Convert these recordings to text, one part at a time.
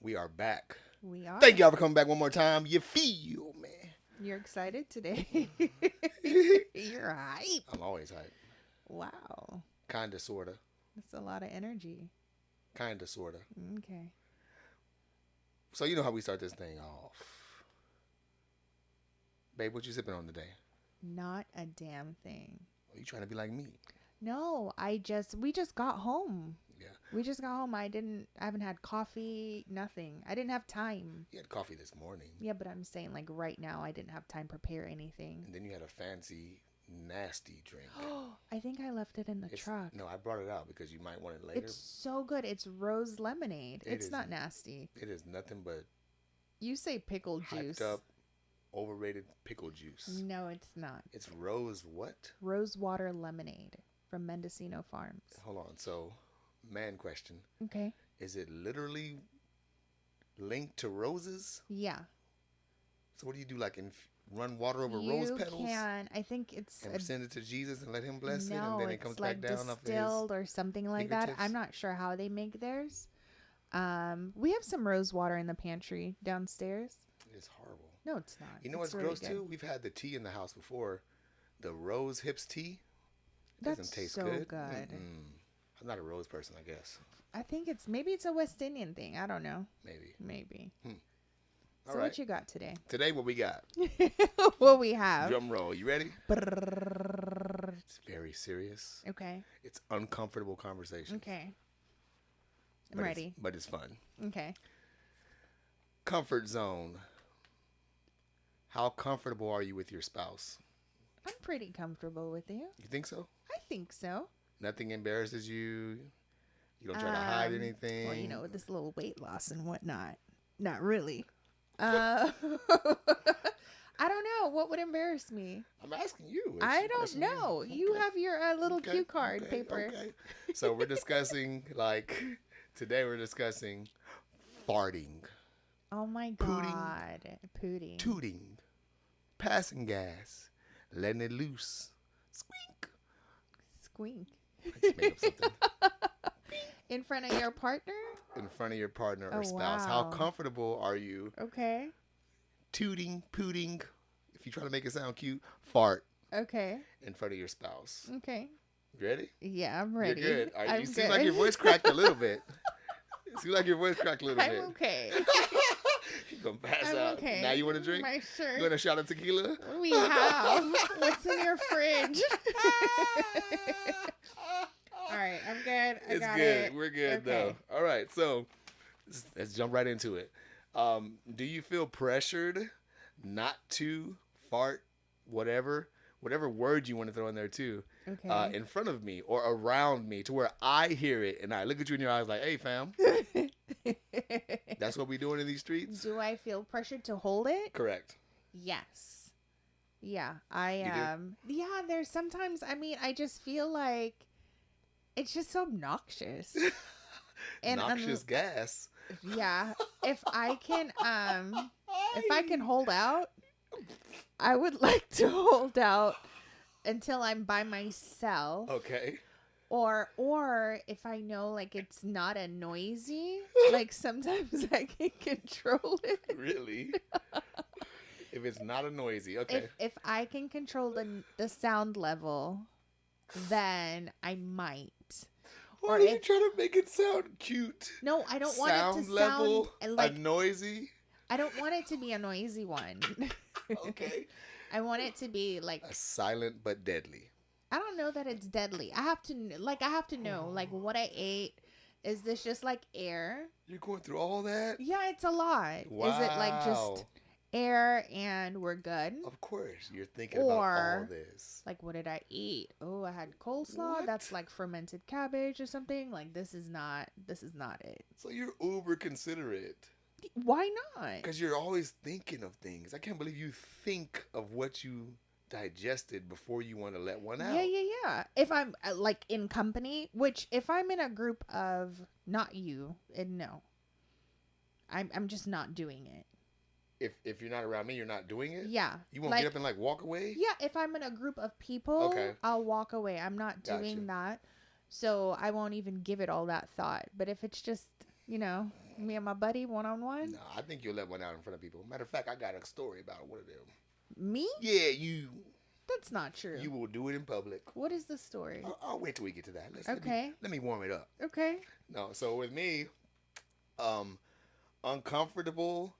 We are back. We are. Thank y'all for coming back one more time. You feel, man. You're excited today. You're hype. I'm always hype. Wow. Kinda, sorta. That's a lot of energy. Kinda, sorta. Okay. So you know how we start this thing off. Babe, what you sipping on today? Not a damn thing. Are you trying to be like me? No, we just got home. Yeah. We just got home. I haven't had coffee, nothing. I didn't have time. You had coffee this morning. Yeah, but I'm saying like right now I didn't have time to prepare anything. And then you had a fancy, nasty drink. I think I left it in the truck. No, I brought it out because you might want it later. It's so good. It's rose lemonade. It's not nasty. It is nothing but You say pickle juice. hyped up, overrated pickle juice. No, it's not. It's rose what? Rose water lemonade from Mendocino Farms. Hold on. So, man question. Okay. Is it literally linked to roses? Yeah. So what do you do? Like run water over rose petals? You can. I think it's and send it to Jesus and let him bless it, no, and then it it's comes like back down off distilled or something like that. fingertips? I'm not sure how they make theirs. We have some rose water in the pantry downstairs. It's horrible. No, it's not. You know It's what's really gross good. too? We've had the tea in the house before. The rose hips tea. That's Doesn't taste so good. good. I'm not a rose person, I guess. I think maybe it's a West Indian thing. I don't know. Maybe. So All right. what you got today? Today, what we got? What we have? Drum roll. You ready? Brrrr. It's very serious. Okay. It's uncomfortable conversation. Okay. I'm ready. But it's fun. Okay. Comfort zone. How comfortable are you with your spouse? I'm pretty comfortable with you. You think so? I think so. Nothing embarrasses you? You don't try to hide anything? Well, with this little weight loss and whatnot. Not really. I don't know. What would embarrass me? I'm asking you. I don't know. Okay. You have your little cue card paper. Okay. So we're discussing, today we're discussing farting. Oh my God. Pooting. Tooting. Passing gas. Letting it loose. Squeak. Squeak. I just made up something. In front of your partner? In front of your partner or Oh, spouse. wow. How comfortable are you Okay. tooting, pooting, if you try to make it sound cute, fart Okay. in front of your spouse? Okay. You ready? Yeah, I'm ready. You're good. I'm You seem good. like your voice cracked a little bit. You seem like your voice cracked a little I'm bit. okay. You're going to pass I'm out. okay. Now you want to drink? My You shirt. want a shot of tequila? We have. What's in your fridge? All right, I'm good. I It's got good. it. We're good, Okay. though. All right, so let's jump right into it. Do you feel pressured not to fart, whatever word you want to throw in there, too, Okay. in front of me or around me to where I hear it and I look at you in your eyes like, hey, fam, that's what we doing in these streets? Do I feel pressured to hold it? Correct. Yes. Yeah, I You do? Yeah, there's sometimes. I just feel like it's just so obnoxious. And Noxious gas. yeah, if I can hold out, I would like to hold out until I'm by myself. Okay. Or if I know like it's not a noisy, like sometimes I can control it. Really? If it's not a noisy, okay. If I can control the sound level, then I might. Why or are you if- trying to make it sound cute? No, I don't want it to level, sound like a noisy. I don't want it to be a noisy one. Okay. I want it to be like A silent but deadly. I don't know that it's deadly. I have to know like what I ate. Is this just like air? You're going through all that? Yeah, it's a lot. Wow. Is it like just air and we're good? Of course, you're thinking about all Or- this. Like what did I eat? Oh, I had coleslaw. What? That's like fermented cabbage or something. Like this is not it. So you're uber considerate. Why not? Because you're always thinking of things. I can't believe you think of what you digested before you want to let one out. Yeah. If I'm like in company, which if I'm in a group of not you, and no, I'm just not doing it. If you're not around me, you're not doing it? Yeah. You won't like, get up and like walk away? Yeah, if I'm in a group of people, Okay. I'll walk away. I'm not doing Gotcha. that. So I won't even give it all that thought. But if it's just, Me and my buddy one on one. No, I think you'll let one out in front of people. Matter of fact, I got a story about one of them. Me? Yeah, you. That's not true. You will do it in public. What is the story? I'll wait till we get to that. Okay. Let me warm it up. Okay. No, so with me, uncomfortable.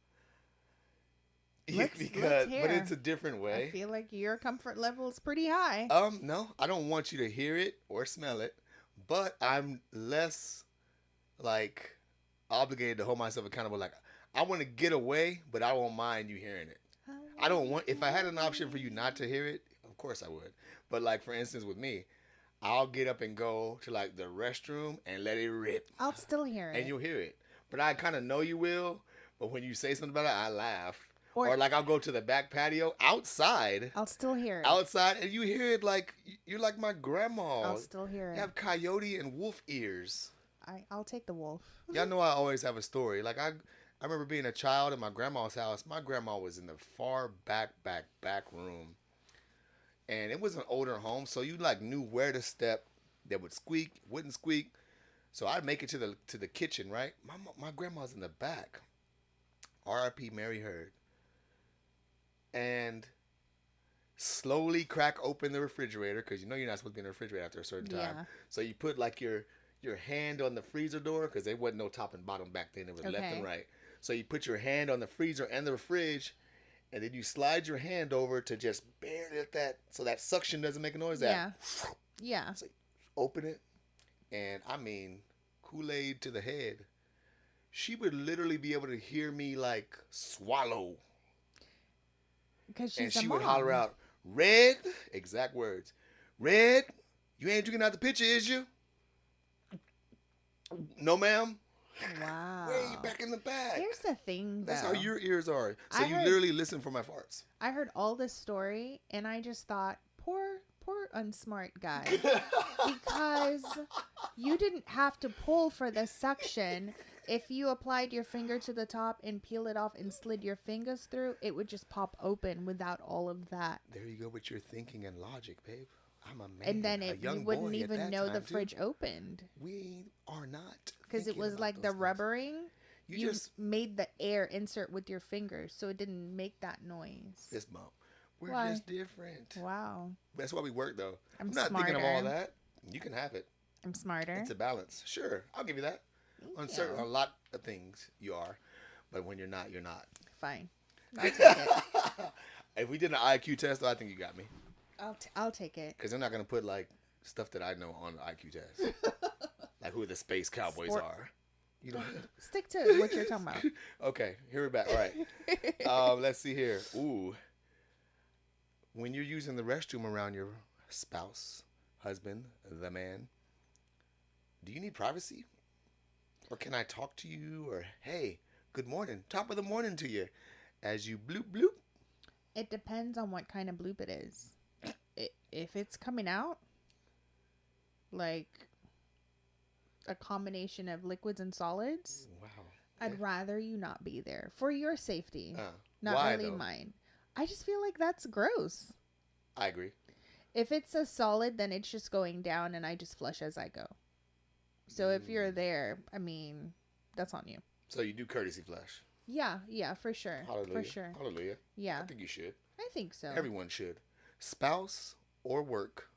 Let's But hear. it's a different I way. feel like your comfort level is pretty high. No, I don't want you to hear it or smell it, but I'm less like obligated to hold myself accountable. Like I want to get away, but I won't mind you hearing it. I don't want, if I had an option for you not to hear it, of course I would. But like for instance with me, I'll get up and go to like the restroom and let it rip. I'll still hear it. And you'll hear it. But I kind of know you will. But when you say something about it, I laugh. Or like I'll go to the back patio outside. I'll still hear it. Outside, and you hear it like you're like my grandma. I'll still hear it. You have coyote and wolf ears. I'll take the wolf. Y'all know I always have a story. Like I remember being a child in my grandma's house. My grandma was in the far back room. And it was an older home, so you like knew where to step that would squeak, wouldn't squeak. So I'd make it to the kitchen, right? My grandma's in the back. R.I.P. Mary Heard. And slowly crack open the refrigerator, because you know you're not supposed to be in the refrigerator after a certain time. Yeah. So you put like your hand on the freezer door, because there wasn't no top and bottom back then. It was left and right. So you put your hand on the freezer and the fridge, and then you slide your hand over to just barely let that, so that suction doesn't make a noise. Yeah. Yeah. So open it, and I mean, Kool-Aid to the head. She would literally be able to hear me like swallow. Because she's and she a would mom. holler out, "Red," exact words, "Red, you ain't drinking out the pitcher, is you?" "No, ma'am." Wow. Way back in the back. Here's the thing, though. That's how your ears are. So I you heard- literally listen for my farts. I heard all this story, and I just thought, poor unsmart guy. Because you didn't have to pull for the suction. If you applied your finger to the top and peel it off and slid your fingers through, it would just pop open without all of that. There you go with your thinking and logic, babe. I'm a man. And then a you young wouldn't boy at even that know the time, too. fridge opened. We are not. Because it thinking was about like those the things. rubbering. You just made the air insert with your fingers, so it didn't make that noise. fist bump. We're Why? just different. Wow. That's why we work, though. I'm not thinking of smarter. all that. You can have it. I'm smarter. It's a balance. Sure, I'll give you that. On certain, a lot of things you are, but when you're not, you're not. Fine. I'll take it. If we did an IQ test, though, I think you got me. I'll take it. Because they're not gonna put like stuff that I know on the IQ test, like who the space cowboys are. You know. Stick to what you're talking about. Okay, here we're back. All right. Let's see here. Ooh. When you're using the restroom around your spouse, husband, the man, do you need privacy? Or can I talk to you? Or, hey, good morning. Top of the morning to you. As you bloop, bloop. It depends on what kind of bloop it is. If it's coming out, like a combination of liquids and solids, Wow. I'd rather you not be there for your safety. Not why, really though? mine. I just feel like that's gross. I agree. If it's a solid, then it's just going down and I just flush as I go. So if you're there, I mean, that's on you. So you do courtesy flush. Yeah, for sure. Hallelujah. For sure. Hallelujah. Yeah, I think you should. I think so. Everyone should. Spouse or work,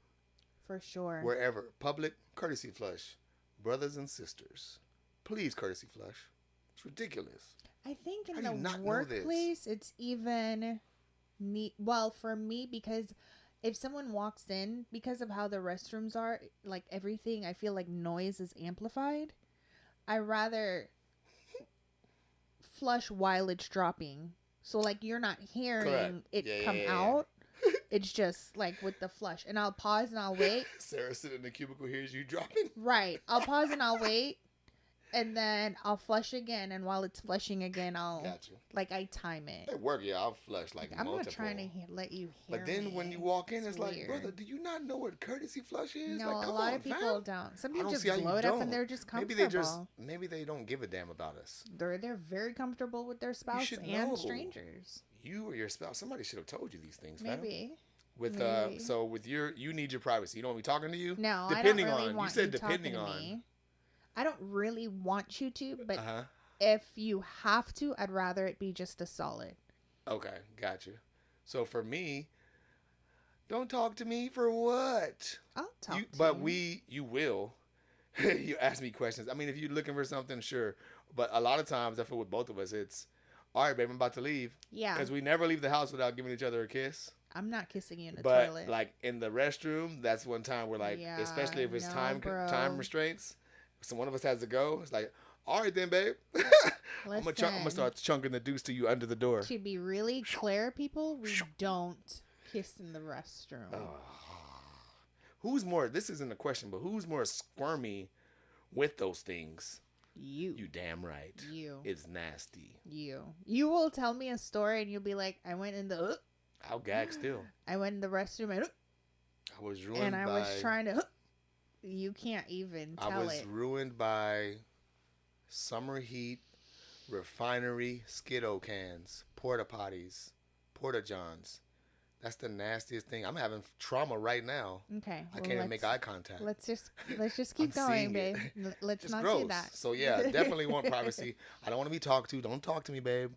For sure. wherever. Public, courtesy flush. Brothers and sisters, please courtesy flush. It's ridiculous. I think How in do you the not know workplace, it's even neat. Well, for me, because if someone walks in, because of how the restrooms are, like everything, I feel like noise is amplified. I rather flush while it's dropping. So, like, you're not hearing Correct. it Yeah, come yeah, yeah. out. It's just like with the flush. And I'll pause and I'll wait. Sarah sitting in the cubicle hears you dropping. Right. I'll pause and I'll wait. And then I'll flush again. And while it's flushing again, I'll, Gotcha. like, I time it. At work, yeah, I'll flush like I'm multiple. not trying to let you hear But then me. when you walk in, it's like, weird. brother, do you not know what courtesy flush is? No, like, a come lot on, of people fam. don't. Some I people don't just see how you blow it up don't. and they're just Maybe comfortable. they don't give a damn about us. They're very comfortable with their spouse should and know. strangers. You or your spouse, somebody should have told you these things, fam. Maybe. With Maybe. so with you need your privacy. You don't want me talking to you. No, depending I don't really on want you said you depending talking on. to me. I don't really want you to, but Uh huh. if you have to, I'd rather it be just a solid. Okay, got you. So for me, don't talk to me for what? I'll talk to But you. you will. You ask me questions. I mean, if you're looking for something, sure. But a lot of times, I feel with both of us, it's, all right, babe, I'm about to leave. Yeah. Because we never leave the house without giving each other a kiss. I'm not kissing you in the But toilet. like in the restroom, that's one time we're like, Yeah, especially if it's no, time bro. restraints. So one of us has to go. It's like, all right then, babe. I'm gonna start chunking the deuce to you under the door. To be really clear, people, we don't kiss in the restroom. Who's more? This isn't a question, but who's more squirmy with those things? You. You damn right. You. It's nasty. You. You will tell me a story and you'll be like, I went in the. I'll gag still. I went in the restroom and. I was ruined and I was trying to. You can't even tell it. I was ruined by summer heat, refinery, Skiddo cans, porta potties, porta johns. That's the nastiest thing. I'm having trauma right now. Okay. I can't even make eye contact. Let's just keep going, babe. Let's it's not gross. do that. So yeah, definitely want privacy. I don't want to be talked to. Don't talk to me, babe.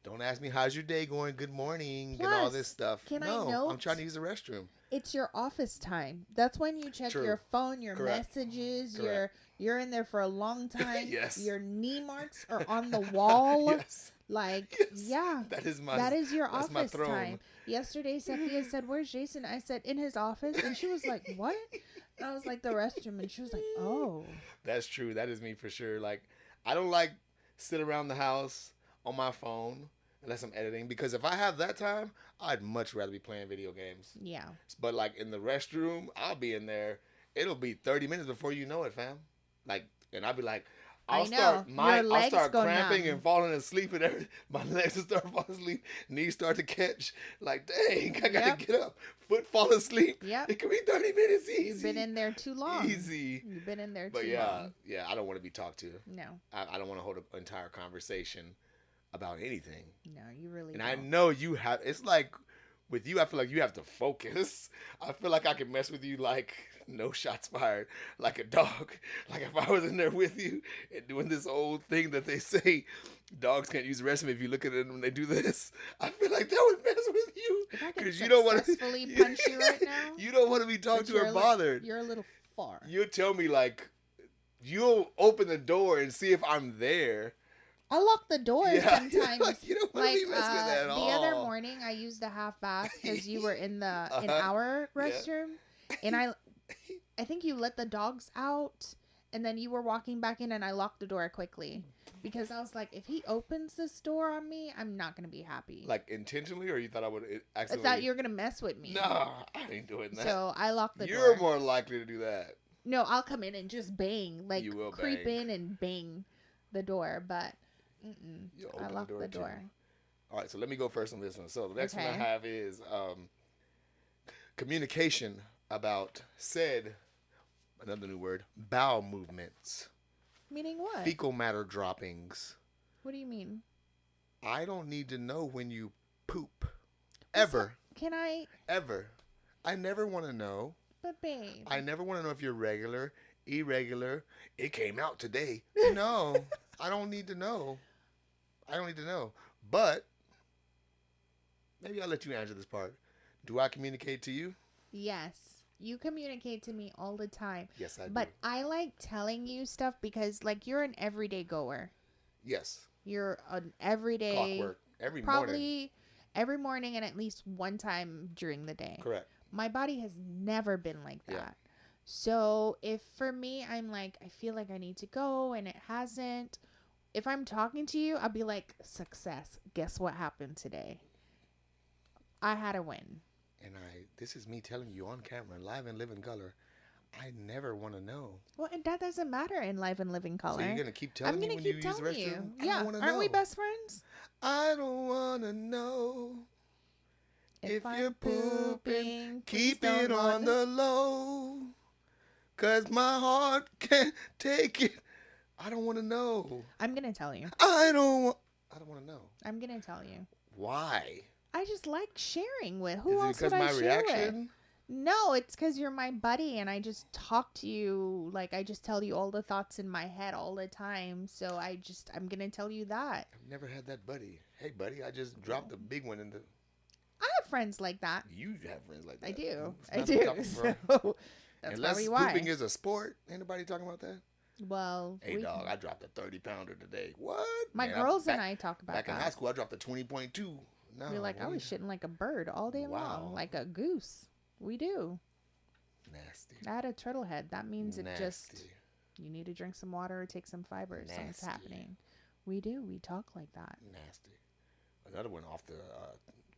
Don't ask me how's your day going. Good morning. Plus, and all this stuff. Can no, I note, I'm trying to use the restroom. It's your office time. That's when you check True. your phone, your Correct. messages. Correct. You're in there for a long time. Yes. Your knee marks are on the wall. Yes. Like, Yes. yeah. That is your office time. Yesterday, Sophia said, "Where's Jason?" I said, "In his office." And she was like, "What?" And I was like, "The restroom." And she was like, "Oh." That's true. That is me for sure. Like, I don't like sit around the house on my phone unless I'm editing, because if I have that time, I'd much rather be playing video games. Yeah. But like in the restroom, I'll be in there. It'll be 30 minutes before you know it, fam. Like, and I'll be like, I'll start cramping and falling asleep, and everything. My legs will start falling asleep, knees start to catch. Like, dang, I gotta get up. Foot fall asleep. Yep. It could be 30 minutes easy. You've been in there too long. Easy. You've been in there too long. long. But yeah, I don't want to be talked to. No. I don't want to hold an entire conversation about anything. No, you really and don't. I know you have. It's like with you, I feel like you have to focus. I feel like I can mess with you like no shots fired, like a dog. Like if I was in there with you and doing this old thing that they say dogs can't use the restroom if you look at it when they do this, I feel like that would mess with you. If I could you don't want to successfully punch you right now, you don't want to be talked to or bothered. You're a little far. You'll tell me like you'll open the door and see if I'm there. I lock the door sometimes. You don't want to be messing with that at all. The other morning, I used the half bath because you were in in our restroom, and I think you let the dogs out, and then you were walking back in, and I locked the door quickly because I was like, if he opens this door on me, I'm not gonna be happy. Like intentionally, or you thought I would accidentally? I thought you were gonna mess with me. No, I ain't doing that. So I locked the door. You're more likely to do that. No, I'll come in and just bang, like you will creep bang. in and bang the door, but. I locked the door. All right, so let me go first on this one. So the next one I have is communication about said, another new word, bowel movements. Meaning what? Fecal matter droppings. What do you mean? I don't need to know when you poop. Ever. Can I? Ever. I never want to know. But babe. I never want to know if you're regular, irregular. It came out today. No, I don't need to know. I don't need to know. But maybe I'll let you answer this part. Do I communicate to you? Yes. You communicate to me all the time. Yes, I do. But I like telling you stuff because, like, you're an everyday goer. Yes. You're an everyday. Clockwork. Every morning. Probably every morning and at least one time during the day. Correct. My body has never been like that. Yeah. So if for me, I'm like, I feel like I need to go and it hasn't. If I'm talking to you, I'll be like, success. Guess what happened today? I had a win. And this is me telling you on camera, live and live in color. I never want to know. Well, that doesn't matter in live and living color. So you're going to keep telling me when you use the restroom? Yeah. Aren't we best friends? I don't want to know. If you're pooping, keep it on the low. 'Cause my heart can't take it. I don't want to know. I'm going to tell you. I don't want to know. I'm going to tell you. Why? I just like sharing with. Who Is it else would because I my share reaction? with? No, it's because you're my buddy and I just talk to you. Like, I just tell you all the thoughts in my head all the time. So I'm going to tell you that. I've never had that buddy. Hey, buddy, I just dropped a big one in the. I have friends like that. You have friends like that. I do. It's I not do. talking from. So that's Unless probably why. pooping is a sport. Ain't nobody talking about that? Well, Hey, dog, I dropped a 30-pounder today. What? my Man, girls and I talk about back that. in high school, I dropped a 20.2. No, We're like, I was shitting like a bird all day long, like a goose. We do. Nasty. I had a turtle head. That means it Nasty. just, you need to drink some water or take some fiber. Something's Nasty. happening. We do. We talk like that. Nasty. Another one off the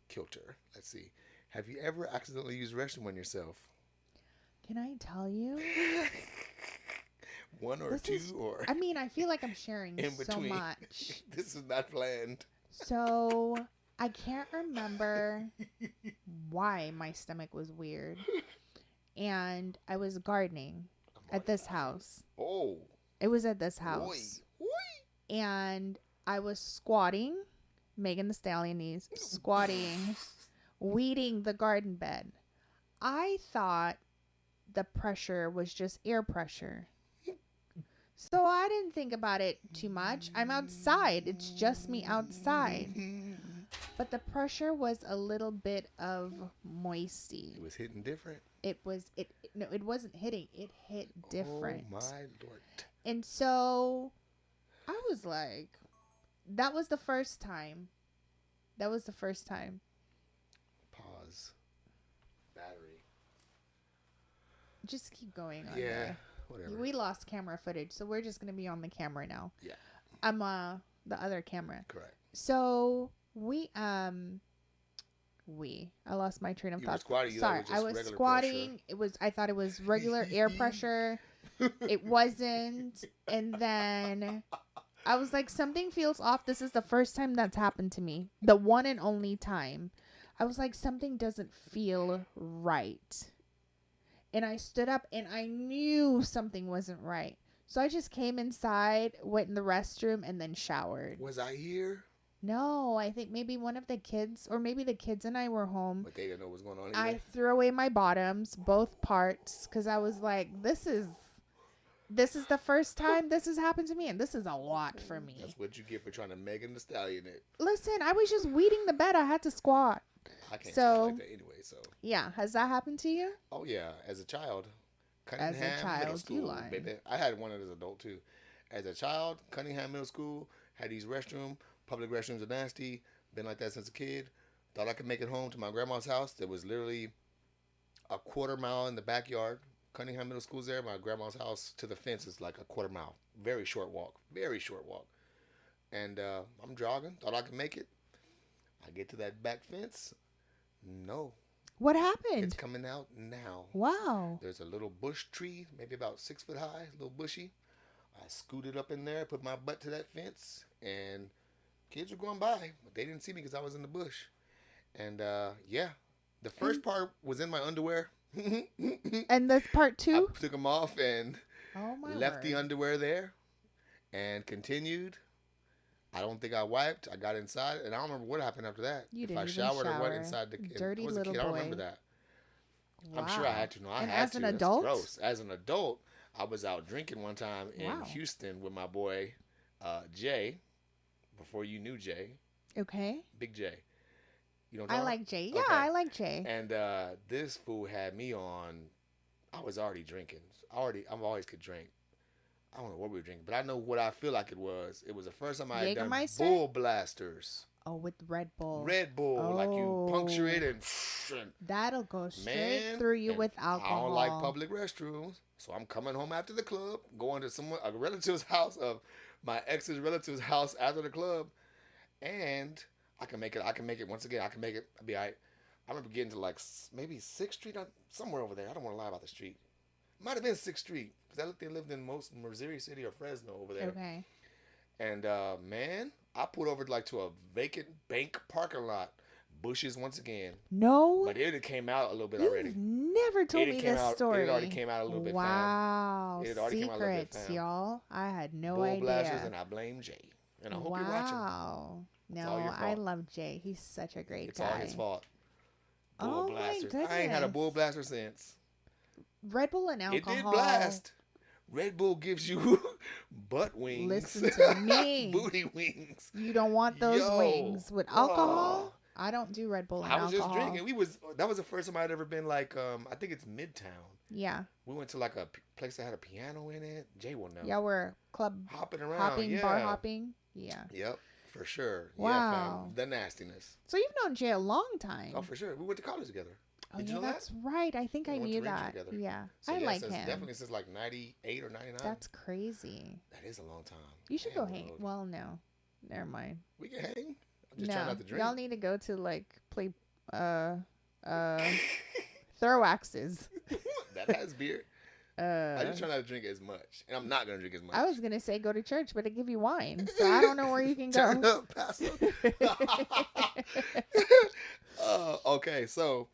kilter. Let's see. Have you ever accidentally used restroom on yourself? Can I tell you? One or This two is- or I mean, I feel like I'm sharing in so between. much. This is not planned. So I can't remember why my stomach was weird. And I was gardening at this house. Oh. It was at this house. Oi. Oi. And I was squatting, Megan the Stallionese, squatting, weeding the garden bed. I thought the pressure was just air pressure. So I didn't think about it too much. I'm outside. It's just me outside. But the pressure was a little bit of moisty. It was hitting different. It wasn't hitting. It hit different. Oh my Lord. And so I was like, that was the first time. Pause. Battery. Just keep going on Yeah. there. Whatever. We lost camera footage, so we're just gonna be on the camera now. Yeah. I'm the other camera. Correct. So I lost my train of You were thought. squatting, you Sorry, thought it was I just was regular squatting. I thought it was regular air pressure. It wasn't. And then I was like, something feels off. This is the first time that's happened to me. The one and only time. I was like, something doesn't feel right. And I stood up and I knew something wasn't right. So I just came inside, went in the restroom, and then showered. Was I here? No, I think maybe one of the kids, or maybe the kids and I were home. But they didn't know what's going on. I Either. threw away my bottoms, both parts, because I was like, this is the first time this has happened to me, and this is a lot for me. That's what you get for trying to Megan the Stallion it. Listen, I was just weeding the bed. I had to squat. I can't So- squat like that anyway. So. Yeah, has that happened to you? Oh yeah, as a child. As a Cunningham child, Middle you School, lying. baby. I had one as an adult too. As a child, Cunningham Middle School had these public restrooms are nasty. Been like that since a kid. Thought I could make it home to my grandma's house. That was literally a quarter mile in the backyard. Cunningham Middle School's there. My grandma's house to the fence is like a quarter mile. Very short walk. Very short walk. And I'm jogging. Thought I could make it. I get to that back fence. No. What It's happened? coming out now. Wow. There's a little bush tree, maybe about 6 foot high, a little bushy. I scooted up in there, put my butt to that fence, and kids were going by, but they didn't see me because I was in the bush. And yeah, the first part was in my underwear. And the part I two? took them off and Oh my left the word. underwear there and continued. I don't think I wiped. I got inside, and I don't remember what happened after that. You if didn't I even showered or went shower. inside the Dirty I was a little kid. I don't remember boy. that. I'm sure I had to. No, I And had as to. an That's adult? gross. As an adult, I was out drinking one time in Wow. Houston with my boy Jay. Before you knew Jay, Okay. Big Jay. You know what I I'm talking like Jay. Yeah, Okay. I like Jay. about? And this fool had me on. I was already drinking. I've always could drink. I don't know what we were drinking, but I know what I feel like it was. It was the first time I had done Jägermeister? Bull Blasters. Oh, with Red Bull. Red Bull, like you puncture it and That'll go straight man, through you and with alcohol. I don't like public restrooms, so I'm coming home after the club, going to a relative's house of my ex's relative's house after the club, and I can make it once again. I can make it. I'll be all right. I remember getting to like maybe 6th Street, somewhere over there. I don't want to lie about the street. Might have been 6th Street because they lived in most Missouri City or Fresno over there. Okay. And man, I pulled over to a vacant bank parking lot. Bushes once again. No. But it had came out a little bit You've already. never told me this story. It had already came out a little bit. Wow. It had already came out a little bit, Secrets, fam. y'all. I had no Bull idea. blasters, and I blame Jay. And I hope you're watching. Wow. It's all No, your I fault. love Jay. He's such a great It's guy. all his fault. Bull Oh my blasters. I ain't had a bull goodness. blaster since. Red Bull and It did alcohol. blast. Red Bull gives you butt wings, Listen to me. booty wings. You don't want those Yo, wings with oh, alcohol. I don't do Red Bull and I was just alcohol. drinking. That was the first time I'd ever been like I think it's Midtown. Yeah. We went to like a place that had a piano in it. Jay will know. Yeah, we're club Hopping around, hopping, yeah. bar hopping. Yeah. Yep, for sure. Wow. Yeah, fam. The nastiness. So you've known Jay a long time. Oh, for sure. We went to college together. Oh, Did yeah, you know that's right. I think We I went knew to Ranger that. together. Yeah. So I yeah, like since, him. definitely since like 98 or 99. That's crazy. That is a long time. You should Damn, go hang. Lord. Well, no. Never mind. We can hang. I'm just No. trying not to drink. Y'all need to go to like play throw axes. That has beer. I just try not to drink as much, and I'm not gonna drink as much. I was gonna say go to church, but they give you wine, so I don't know where you can Turn go. up, pass up. Okay, so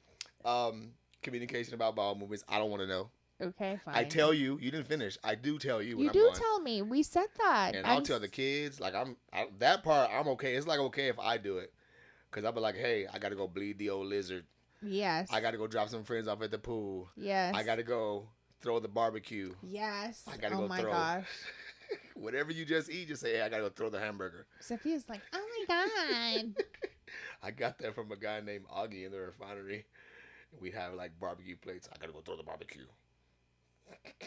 communication about bowel movements. I don't want to know. Okay, fine. I tell you, you didn't finish. I do tell you. When You I'm do on. tell me. We said that. And I'll tell the kids. Like that part, I'm okay. It's like okay if I do it, cause I'll be like, hey, I gotta go bleed the old lizard. Yes. I gotta go drop some friends off at the pool. Yes. I gotta go throw the barbecue. Yes. I gotta oh go my throw. gosh. Whatever you just eat, just say, hey, I gotta go throw the hamburger. Sophia's like, oh my god. I got that from a guy named Augie in the refinery. We'd have like barbecue plates. I gotta go throw the barbecue.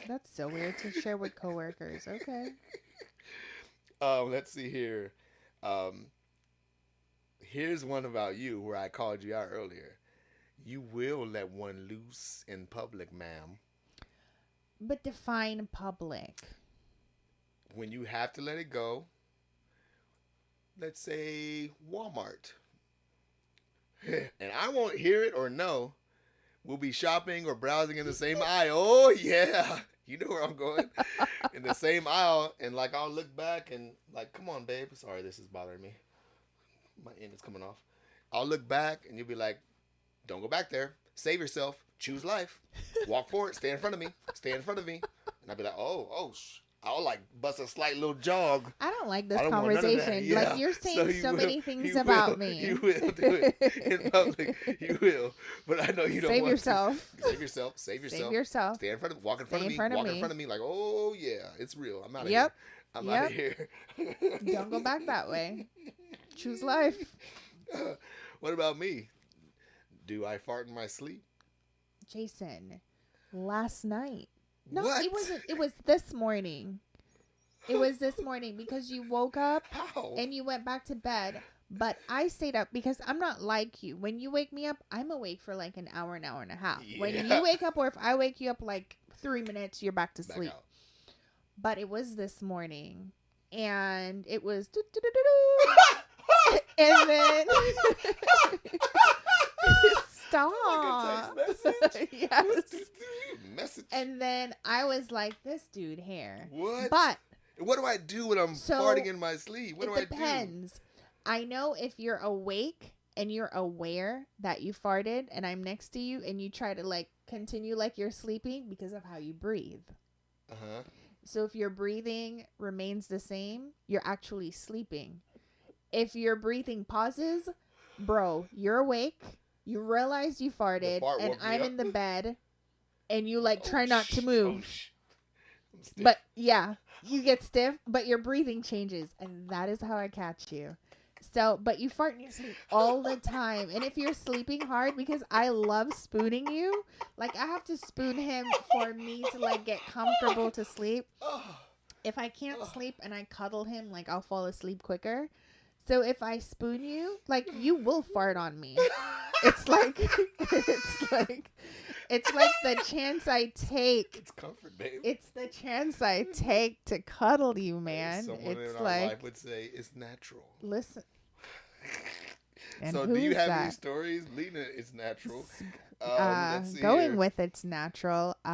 That's so weird to share with coworkers. Okay. Let's see here. Here's one about you where I called you out earlier. You will let one loose in public, ma'am. But define public. When you have to let it go, let's say Walmart. And I won't hear it or know. We'll be shopping or browsing in the same aisle. Oh, yeah. You know where I'm going. In the same aisle. And, like, I'll look back and, like, come on, babe. Sorry, this is bothering me. My end is coming off. I'll look back and you'll be like, don't go back there. Save yourself. Choose life. Walk forward. Stay in front of me. Stay in front of me. And I'll be like, I'll, like, bust a slight little jog. I don't like this I don't want none of that. conversation. Yeah. Like you're saying so many things about me. You will do it in public. You will. But I know you don't Save want yourself. to. Save yourself. Save yourself. Save yourself. Stay in front of. Walk in front of me. Walk in front of me. Like, oh yeah, it's real. I'm out of here. Yep. I'm out of here. Don't go back that way. Choose life. What about me? Do I fart in my sleep? Jason, last night. No, What? it wasn't. It was this morning. It was this morning because you woke up How? and you went back to bed. But I stayed up because I'm not like you. When you wake me up, I'm awake for like an hour and a half. When Yeah. you wake up, or if I wake you up like 3 minutes, you're back to Back sleep. out. But it was this morning, and it was and then stop. Like a text message? Yes. Message. And then I was like, this dude here. What? But What do I do when I'm So, farting in my sleep? What it do I do? depends. I know if you're awake and you're aware that you farted and I'm next to you and you try to like continue like you're sleeping because of how you breathe. Uh-huh. So if your breathing remains the same, you're actually sleeping. If your breathing pauses, bro, you're awake. You realize you farted fart and woke me I'm up. in the bed and you like try not to Oh, move. I'm stiff. But yeah, you get stiff, but your breathing changes, and that is how I catch you. So, but you fart in your sleep all the time. And if you're sleeping hard, because I love spooning you, like I have to spoon him for me to like get comfortable to sleep. Oh, If I can't sleep and I cuddle him, like I'll fall asleep quicker. So if I spoon you, like you will fart on me. It's like it's like the chance I take. it's comfort, babe. It's the chance I take to cuddle you, man. Someone It's in our like, life would say it's natural. listen. And So who do you is have that? any stories? Lena, it's natural. Let's see Going here. with it's natural. You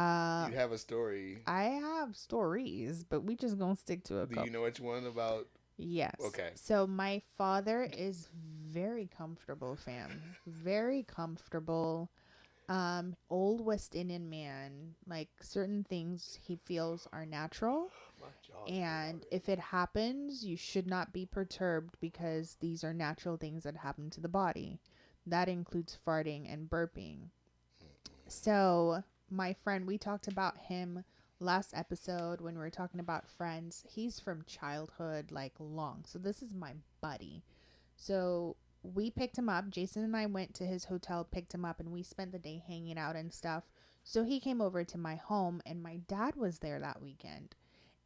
have a story. I have stories, but we just gonna stick to a Do couple. you know which one about? Yes. Okay. So my father is very comfortable, fam. Very comfortable. Old West Indian man. Like certain things he feels are natural. My jaw. And if it happens, you should not be perturbed because these are natural things that happen to the body. That includes farting and burping. So my friend, we talked about him last episode when we were talking about friends. He's from childhood, like long. So this is my buddy. So we picked him up. Jason and I went to his hotel, picked him up, and we spent the day hanging out and stuff. So he came over to my home, and my dad was there that weekend.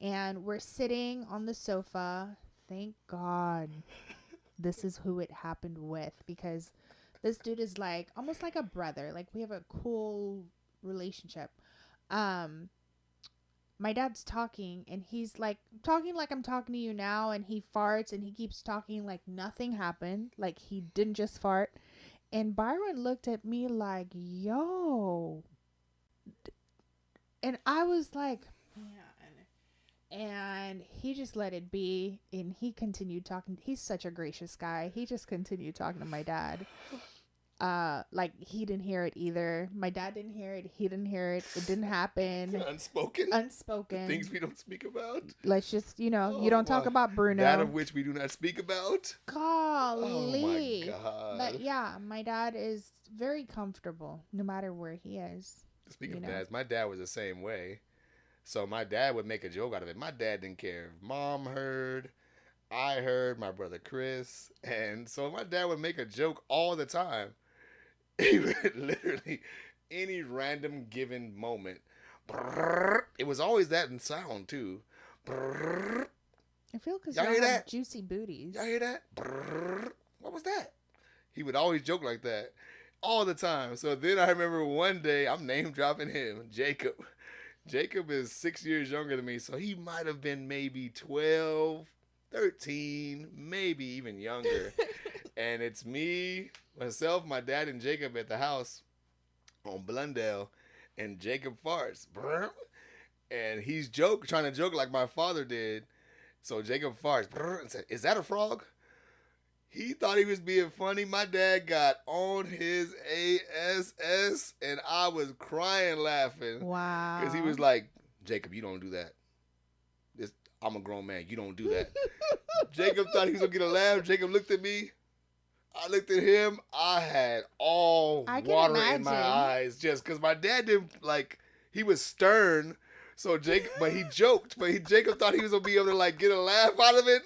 And we're sitting on the sofa. Thank God this is who it happened with, because this dude is like almost like a brother. Like, we have a cool relationship. My dad's talking, and he's like talking like I'm talking to you now, and he farts, and he keeps talking like nothing happened, like he didn't just fart. And Byron looked at me like, yo. And I was like, man. And he just let it be, and he continued talking. He's such a gracious guy. He just continued talking to my dad. Like, he didn't hear it either. My dad didn't hear it. He didn't hear it. It didn't happen. Unspoken. The things we don't speak about. Let's just, you don't talk about Bruno. That of which we do not speak about. Golly. Oh my God. But yeah, my dad is very comfortable no matter where he is. Speaking of dads, my dad was the same way. So my dad would make a joke out of it. My dad didn't care if Mom heard, I heard, my brother Chris. And so my dad would make a joke all the time. He would literally, any random given moment, it was always that in sound too. I feel because y'all hear that? Juicy booties. Y'all hear that? What was that? He would always joke like that all the time. So then I remember one day, I'm name dropping him, Jacob. Jacob is 6 years younger than me, so he might have been maybe 12, 13, maybe even younger. And it's me, myself, my dad, and Jacob at the house on Blundell, and Jacob farts. And he's trying to joke like my father did. So Jacob farts and said, "Is that a frog?" He thought he was being funny. My dad got on his ass, and I was crying laughing. Wow. Because he was like, "Jacob, you don't do that. I'm a grown man. You don't do that." Jacob thought he was going to get a laugh. Jacob looked at me. I looked at him. I had all water in my eyes just because my dad didn't, he was stern. So Jacob, but he joked. But Jacob thought he was going to be able to, get a laugh out of it.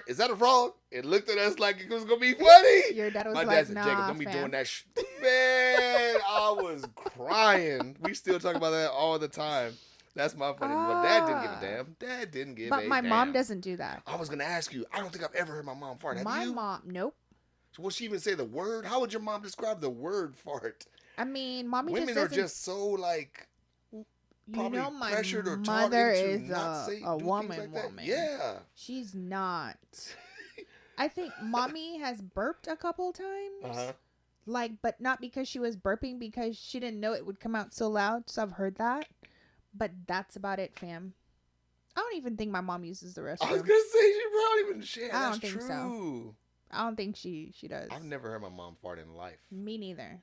Is that a frog? It looked at us like it was going to be funny. Your dad was my like, dad said, nah, "Jacob, don't be fam. doing that Man, I was crying. We still talk about that all the time. That's my funny. But Dad didn't give a damn. Dad didn't give a damn. But my mom doesn't do that. I was going to ask you. I don't think I've ever heard my mom fart. Have my you? mom, nope. So will she even say the word? How would your mom describe the word fart? I mean, mommy Women just are doesn't. just so probably my pressured or taught mother into is not a woman. Yeah. She's not. I think mommy has burped a couple times. Uh-huh. But not because she was burping, because she didn't know it would come out so loud. So I've heard that. But that's about it, fam. I don't even think my mom uses the restroom. I was going to say, she probably even shit. I That's don't think true. so. I don't think she does. I've never heard my mom fart in life. Me neither.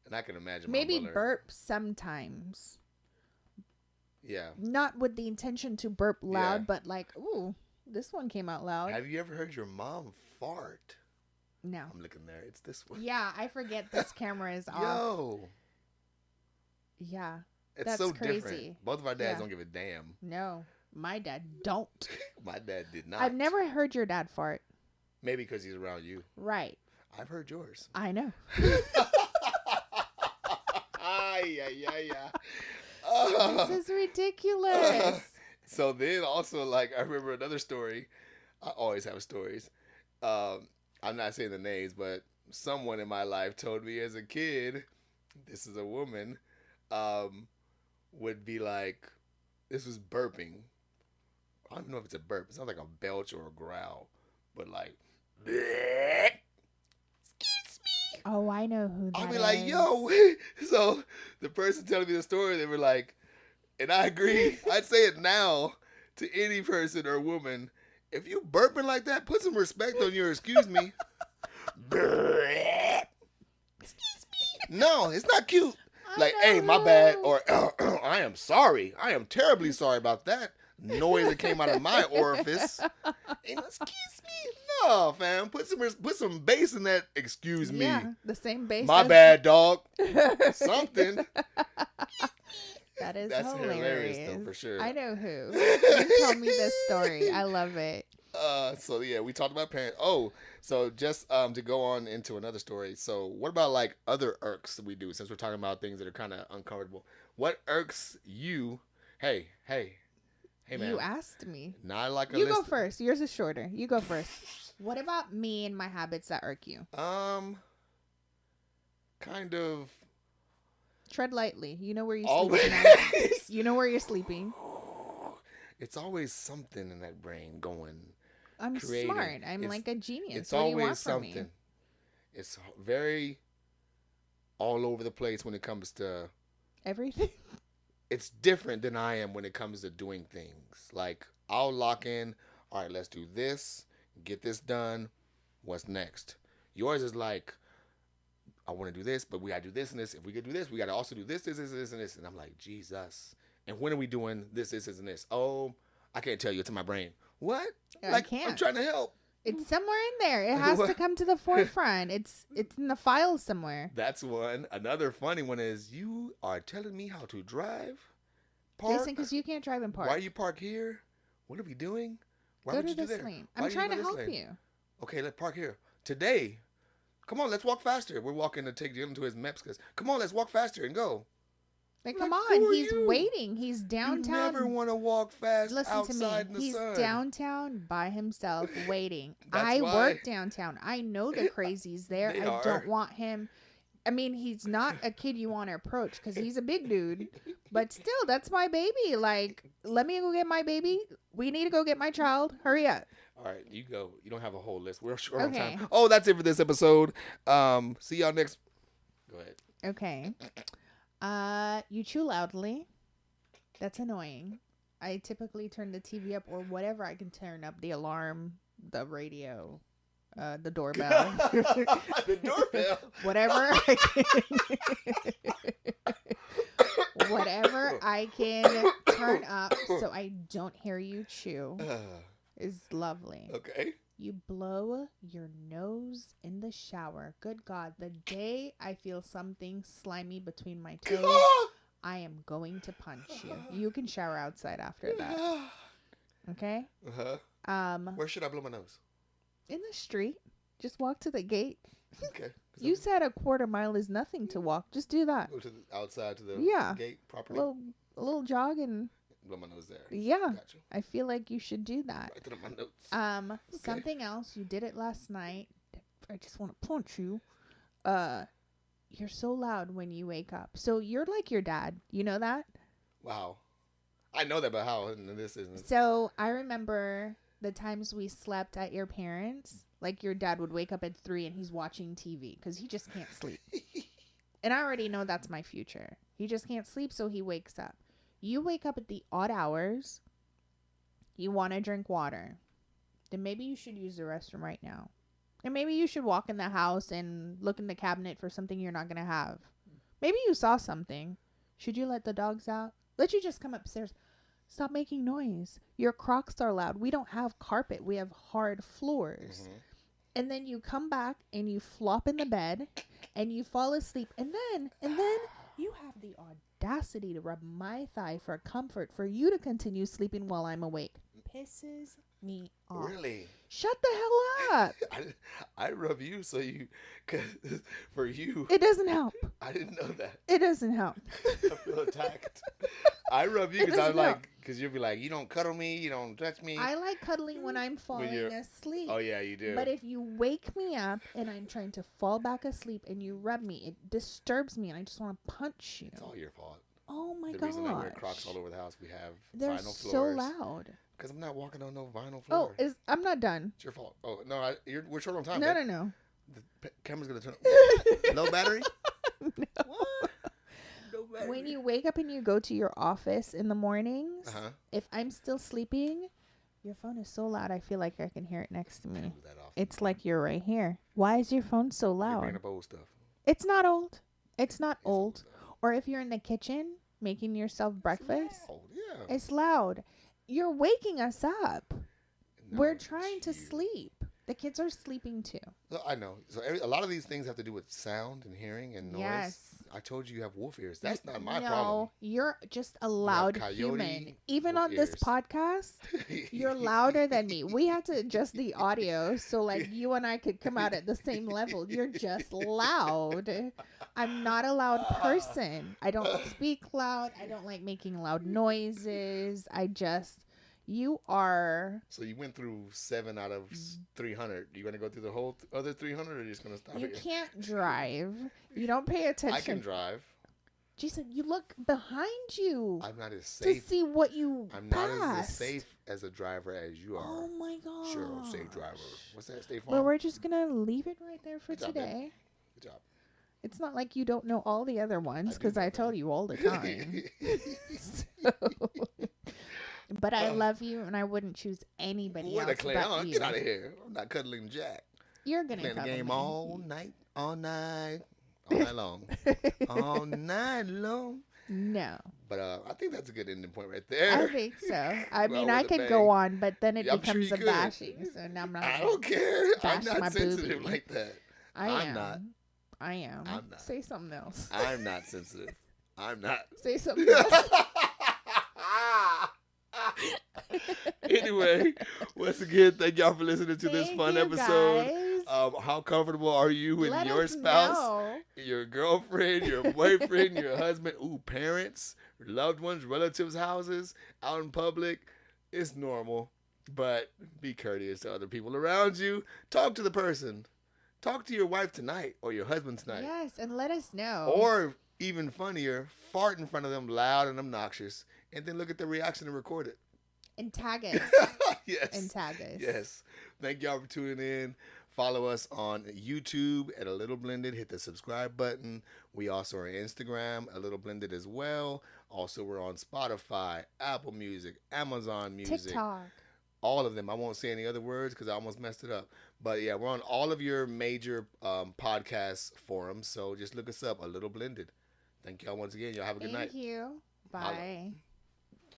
And I can imagine Maybe my mother. burp sometimes. Yeah. Not with the intention to burp loud, Yeah. but ooh, this one came out loud. Have you ever heard your mom fart? No. I'm looking there. It's this one. Yeah, I forget this camera is off. Yo. Yeah. It's That's so crazy. different. Both of our dads Yeah. don't give a damn. No, my dad don't. My dad did not. I've never heard your dad fart. Maybe because he's around you. Right. I've heard yours. I know. This is ridiculous. So then also, I remember another story. I always have stories. I'm not saying the names, but someone in my life told me as a kid, this is a woman, would be like, this was burping. I don't know if it's a burp. It sounds like a belch or a growl. But bleh. Excuse me. Oh, I know who that is. I'll be like, yo. So the person telling me the story, they were like, and I agree. I'd say it now to any person or woman. If you burping like that, put some respect on your excuse me. Excuse me. No, it's not cute. Hey, my bad. Or I am sorry. I am terribly sorry about that noise that came out of my orifice. And excuse me. No, fam. Put some bass in that. Excuse me. Yeah, the same bass. My as- bad, dog. Something. That is That's hilarious. though, for sure. I know who. You told me this story. I love it. So yeah, we talked about parents. Oh, so just to go on into another story. So what about like other irks that we do, since we're talking about things that are kind of uncomfortable? What irks you? Hey, man. You asked me. Not like a You list. go first. Yours is shorter. You go first. What about me and my habits that irk you? Kind of. Tread lightly. You know where you sleep Always. tonight. You know where you're sleeping. It's always something in that brain going. I'm Creating. smart. I'm It's- like a genius. It's What do you want always from me? something. It's very all over the place when it comes to. Everything. It's different than I am when it comes to doing things. Like, I'll lock in, all right, let's do this, get this done. What's next? Yours is like, I want to do this, but we got to do this and this. If we could do this, we got to also do this, and this. And I'm like, Jesus. And when are we doing this, and this? Oh, I can't tell you. It's in my brain. What? I can't. I'm trying to help. It's somewhere in there. It has to come to the forefront. It's in the file somewhere. That's one. Another funny one is, you are telling me how to drive? Park? Jason, because you can't drive in park. Why you park here? What are we doing? Why Go would to you do this that? lane. Why I'm do trying go to this help lane? you. Okay, let's park here. Today, come on, let's walk faster. We're walking to take Jalen to his Mepsicas. Come on, let's walk faster and go. Like, Like, come who on. are He's you? waiting. He's downtown. You never want to walk fast Listen to me. outside in the He's sun. downtown by himself waiting. That's I why. work downtown. I know the crazies there. They I are. don't want him. I mean, he's not a kid you want to approach because he's a big dude. But still, that's my baby. Like, let me go get my baby. We need to go get my child. Hurry up. All right, you go. You don't have a whole list. We're short on Okay. time. Oh, that's it for this episode. See y'all next. Go ahead. Okay. You chew loudly. That's annoying. I typically turn the TV up or whatever I can turn up, the alarm, the radio, the doorbell. The doorbell. Whatever I can. Whatever I can turn up so I don't hear you chew is lovely. Okay. You blow your nose in the shower. Good God. The day I feel something slimy between my toes, I am going to punch you. You can shower outside after that. Okay? Where should I blow my nose? In the street. Just walk to the gate. Okay. You said a quarter mile is nothing to walk. Just do that. Go to the outside to the Yeah. gate A properly. little jog and Blow my nose there. yeah. Gotcha. I feel like you should do that. Write it on my notes. Okay. Something else, you did it last night. I just want to punch you. You're so loud when you wake up. So you're like your dad. You know that? Wow. I know that, but how? And this isn't. So I remember the times we slept at your parents'. Like your dad would wake up at 3 and he's watching TV because he just can't sleep. And I already know that's my future. He just can't sleep, so he wakes up. You wake up at the odd hours. You want to drink water. Then maybe you should use the restroom right now. And maybe you should walk in the house and look in the cabinet for something you're not going to have. Maybe you saw something. Should you let the dogs out? Let you just come upstairs. Stop making noise. Your Crocs are loud. We don't have carpet. We have hard floors. Mm-hmm. And then you come back and you flop in the bed and you fall asleep. And then you have the audacity to rub my thigh for comfort for you to continue sleeping while I'm awake. Pisses me off. Really? Shut the hell up. I rub you so you, cause for you. It doesn't help. I didn't know that. It doesn't help. I feel attacked. I rub you It because I'm doesn't help. like, because you'll be like, you don't cuddle me, you don't touch me. I like cuddling when I'm falling asleep. Oh yeah, you do. But if you wake me up and I'm trying to fall back asleep and you rub me, it disturbs me and I just want to punch you. It's all your fault. Oh my god. The reason I wear Crocs all over the house, we have They're vinyl so floors. loud. Because I'm not walking on no vinyl Oh, floor. I'm not done. It's your fault. Oh no, we're short on time. No, babe. no. The camera's gonna turn. No battery. No. What? No battery. When you wake up and you go to your office in the mornings, if I'm still sleeping, your phone is so loud I feel like I can hear it next to I me. do that often. It's like you're right here. Why is your phone so You're loud? bringing up old stuff. It's not old. It's not It's old old. stuff. Or if you're in the kitchen making yourself breakfast, Oh yeah. it's loud. You're waking us up. No, We're it's trying to you. sleep. The kids are sleeping too. So I know. So a lot of these things have to do with sound and hearing and noise. Yes. I told you you have wolf ears. That's not my no, problem. you're just a loud coyote human. Even wolf on this ears. podcast, you're louder than me. We had to adjust the audio so like you and I could come out at the same level. You're just loud. I'm not a loud person. I don't speak loud. I don't like making loud noises. You are. So you went through 7 out of 300. You going to go through the whole other 300 or are you just going to stop You here? can't drive. You don't pay attention. I can drive. Jason, you look behind you. I'm not as to safe. see what you I'm passed. not as safe as a driver as you are. Oh my god. Sure, safe driver. What's that? State Farm? Well, we're just going to leave it right there for Good job, today. Good job. It's not like you don't know all the other ones because know I them. tell you all the time. So, but I love you and I wouldn't choose anybody What a else clay but on. you. Get out of here. I'm not cuddling Jack. You're going to Playing the cuddle game me. all night long. All night long. No. But I think that's a good ending point right I there. think so. I Well, mean, I with a could go bang. on, but then it Yeah, I'm sure becomes you a could. bashing. So now I'm not. I don't care. I'm bash my not sensitive boobie. like that. I I'm am. not. I am. I'm not. Say something else. I'm not sensitive. I'm not. Say something else. Anyway, once again, thank y'all for listening to this Thank fun you, episode. guys. How comfortable are you with Let your us spouse, know. your girlfriend, your boyfriend, your husband, parents, loved ones, relatives' houses, out in public? It's normal, but be courteous to other people around you. Talk to the person. Talk to your wife tonight or your husband tonight. Yes, and let us know. Or even funnier, fart in front of them loud and obnoxious, and then look at the reaction and record it. And tag us. Yes. And tag us. Yes. Thank y'all for tuning in. Follow us on YouTube at A Little Blended. Hit the subscribe button. We also are on Instagram, A Little Blended as well. Also, we're on Spotify, Apple Music, Amazon Music. TikTok. All of them. I won't say any other words because I almost messed it up. But yeah, we're on all of your major podcast forums. So just look us up, A Little Blended. Thank y'all once again. Y'all have a good night. Thank you. Holla. Bye.